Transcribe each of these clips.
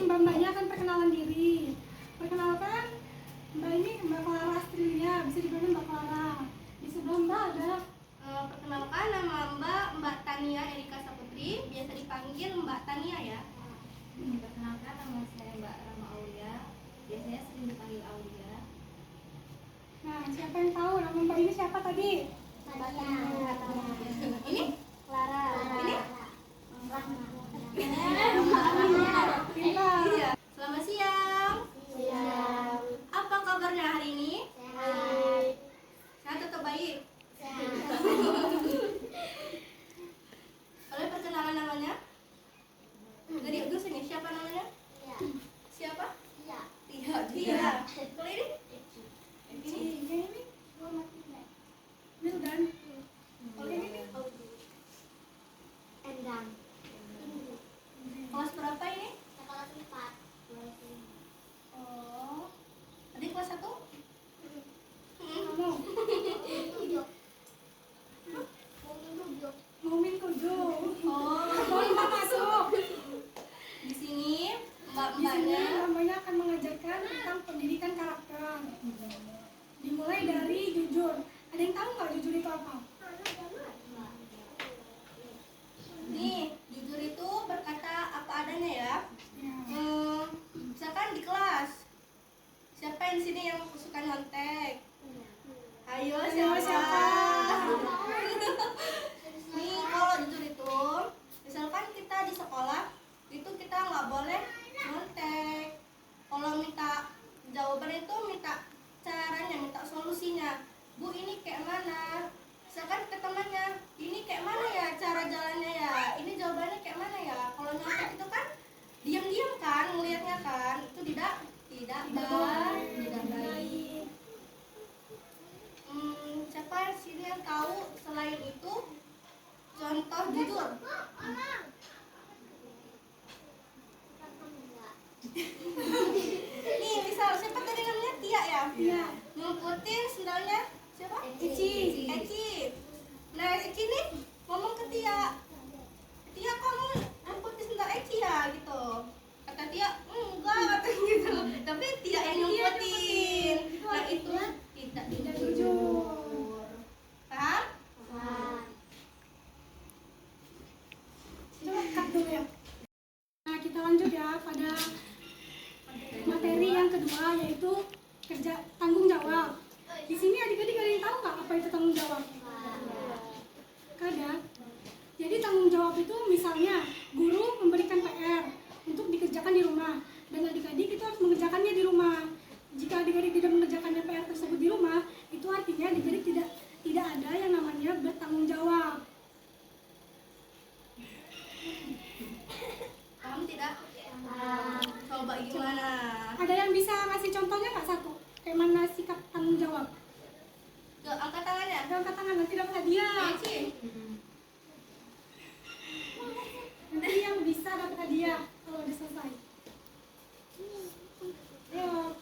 mbak-mbaknya akan perkenalan diri. Perkenalkan, mbak ini Mbak Clara Astrilia, bisa dipanggil Mbak Clara. Di sebelah mbak ada Perkenalkan, nama Mbak Tania Erika Saputri, biasa dipanggil Mbak Tania ya. Perkenalkan, nama saya Mbak Rama Aulia, biasanya sering dipanggil Aulia. Nah, siapa yang tahu nama mbak ini siapa tadi? Ini Clara. Ini Pintar. iya. Selamat siang. Siang. Apa kabarnya hari ini? Sehat. Sehat atau baik? Sehat. Boleh perkenalan namanya? Dari dulu sini, siapa namanya? Siapa? Tia. Tia. Kalau ini? Ini ini Wildan. Kalau ini Endang. Kelas berapa ini? Kelas 4. Oh. Adik kelas 1? kamu Mumin Kujo. Oh. Mau mbak masuk. Di sini Di sini mbak-mbaknya mbaknya akan mengajarkan tentang pendidikan karakter. Dimulai dari jujur. Ada yang tahu nggak jujur itu apa? nih, jujur itu berkata apa adanya ya. Ya. Misalkan di kelas, siapa yang di sini yang suka nyontek? Ayo siapa? Nih, kalau jujur itu, misalkan kita di sekolah, itu kita nggak boleh nyontek. Kalau minta jawaban itu minta caranya, minta solusinya. Bu, ini kayak mana? Misalkan ke temannya, ini kayak mana ya cara jalannya ya? Ini jawabannya kayak mana ya? Kalau nyontek itu kan diam-diam kan, ngelihatnya kan, itu tidak baik. Siapa sini yang tahu selain itu contoh jujur? Nih, misal siapa tadi namanya Tia ya? Iya. Ngumputin sendalnya siapa? Eci. Eci. Nah, Eci nih ngomong ke Tia, Tia kamu ngumputin sendal Eci ya gitu. Kata Tia, enggak katanya gitu. Tapi Tia yang ngumputin. Nah, itu tidak jujur. Paham? Coba cut dulu ya. Nah, kita lanjut ya pada materi yang kedua, yaitu kerja tanggung jawab. Di sini adik-adik ada yang tahu nggak apa itu tanggung jawab? Kada. Jadi tanggung jawab itu misalnya guru memberikan PR untuk dikerjakan di rumah, dan adik-adik itu harus mengerjakannya di rumah. Jika adik-adik tidak mengerjakannya PR tersebut di rumah, itu artinya adik-adik tidak ada yang namanya bertanggung jawab. Paham tidak? Coba gimana? Ada yang bisa ngasih contohnya nggak satu? Kayak mana sikap tanggung jawab? Tuh, angkat tangannya. Ada angkat tangan, nanti dapat hadiah. Eci. Nanti yang bisa dapat hadiah kalau udah selesai. Ayo.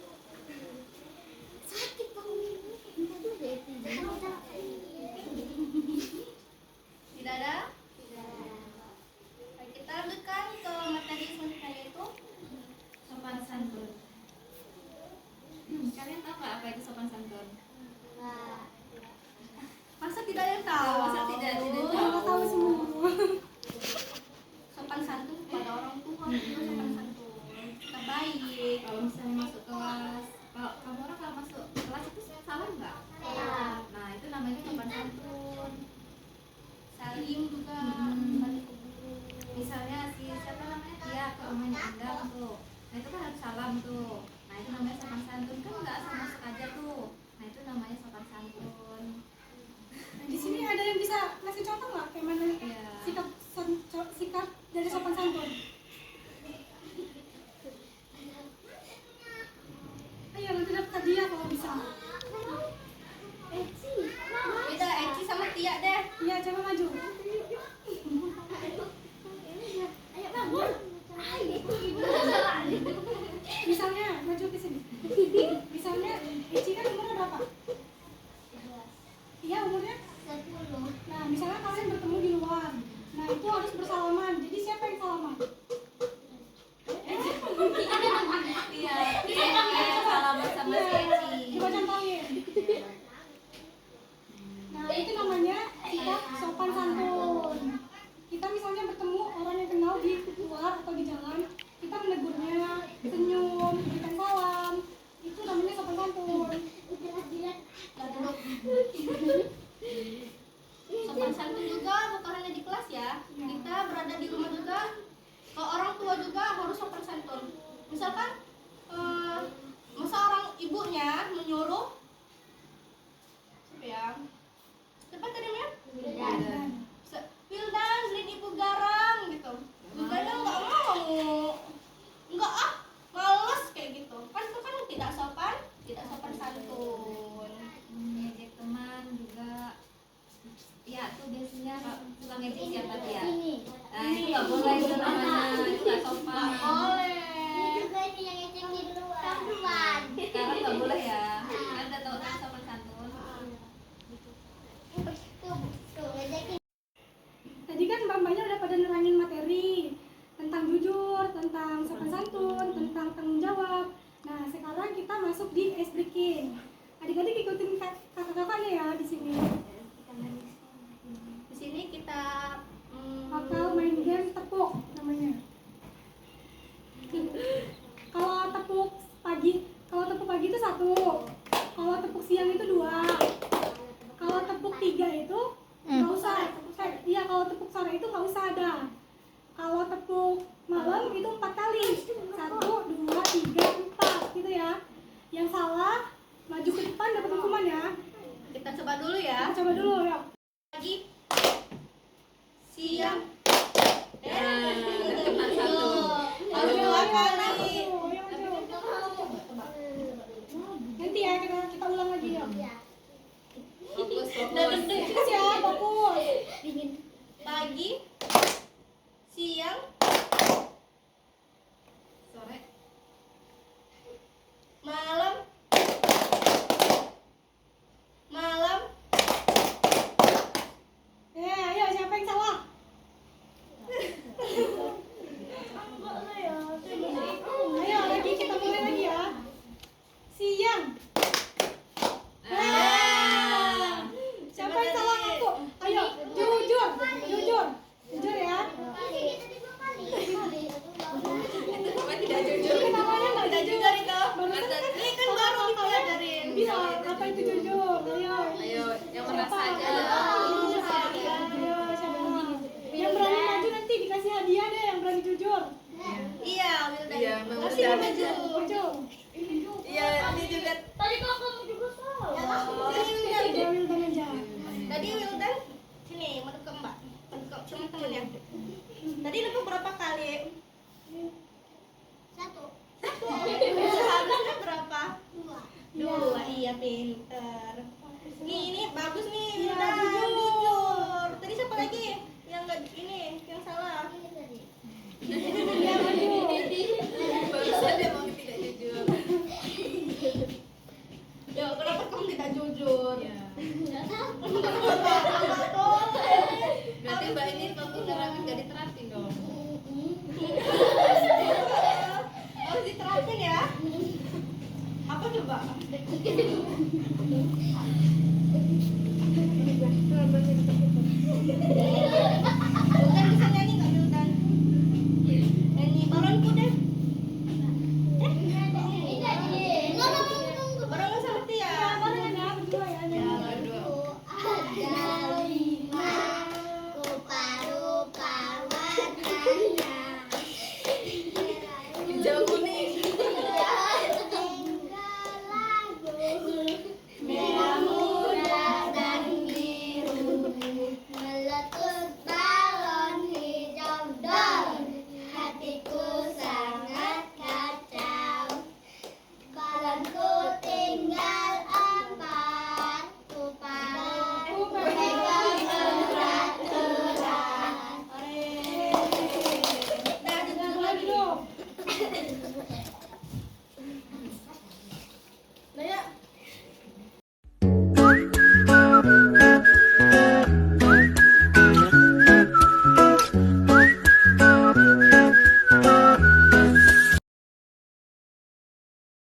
Tidak ada? Baik, kita lanjutkan ke materi selanjutnya yaitu Sopan santun. Kalian tahu nggak apa itu sopan santun? masa tidak ada yang tahu? Masa tidak Kita tahu semua. Sopan santun kepada orang tua juga sopan santun. Kita baik. Kalau misalnya masuk kelas, kamu orang kalau masuk kelas itu salam nggak? Nah, itu namanya sopan santun. Salim juga. Hmm. Saling ke guru. Misalnya siapa namanya Tia ke omanya Endang tuh, nah itu kan harus salam tuh. Nah itu namanya sopan santun, kan nggak asal masuk aja tuh. Nah itu namanya sopan santun. Nah, di sini ada yang bisa ngasih contoh nggak kayak mana Iya. sikap dari sopan santun? Ayo nanti dapat hadiah kalau bisa. Beda Eci sama Tia deh. Iya, coba maju. Misalnya maju ke sini. Misalnya Eci kan umurnya berapa? Iya, umurnya. Nah, misalnya kalian bertemu di luar. Nah, itu harus bersalaman. Jadi siapa yang salaman? trotoar atau di jalan, kita menegurnya, senyum, berikan salam, itu namanya sopan santun. Sopan santun juga bukan hanya di kelas ya, kita berada di rumah juga, ke orang tua juga harus sopan santun. Misalkan masa orang ibunya menyuruh siapa ya, siapa tadi namanya? Wildan, beliin ibu garam gitu. Wildan nggak mau, nggak males kayak gitu. Kan itu kan tidak sopan santun. Ngejek teman juga. Ya tuh biasanya suka ngejek siapa tuh ya? Nah itu nggak boleh itu namanya, itu nggak sopan. Nggak boleh. Sekarang nggak boleh ya. Anda tahu kan sopan santun? Tadi kan mbak-mbaknya udah pada nerangin materi tentang jujur, tentang sopan santun, tentang tanggung jawab. Nah, sekarang kita masuk di ice breaking. Adik-adik ikutin kakak-kakaknya ya di sini. Di sini kita Bakal main game tepuk namanya. Kalau tepuk pagi itu 1. Kalau tepuk siang itu 2. Kalau tepuk 3 itu nggak usah. Kalau tepuk sore itu nggak usah ada. Kalau tepuk malam itu 4 kali. 1, 2, 3, 4 gitu ya. Yang salah maju ke depan dapat hukuman ya. kita coba dulu ya. Kita coba dulu ya. Pagi, siang, Cuma satu. baru 2 kali. Nanti ya kita ulang lagi ya. Fokus, Dan fokus. Terus ya, fokus. Pagi, siang, Sore. malam, Ayo siapa yang salah? Ayo lagi kita mulai lagi ya. Siang. Siapa yang salah ngaku? Ayo, jujur ya. Namanya tidak jujur. Ini namanya nggak tidak jujur. juga itu. Barusan kan Ini kan baru dipelajarin. Bisa, apa itu jujur? Ayo. Ayo, yang merasa Siapa? aja. Ayo, siapa? Yang berani maju nanti dikasih hadiah deh, yang berani jujur. Iya, Wildan. Iya, Masih Wildan. maju. Maju. Iya, ini juga. Tadi kok kamu juga salah. Oh, Tadi Wildan. udah Wildan aja. Tadi Wildan sini menurut ke Mbak. Menurut cuma temen ya. Tadi lu berapa kali? 1. Seharusnya berapa? 2. Iya, pinter. Nih, ini bagus nih, Iya, Wildan. jujur. Jujur. Tadi siapa lagi? Yang enggak ini, yang salah.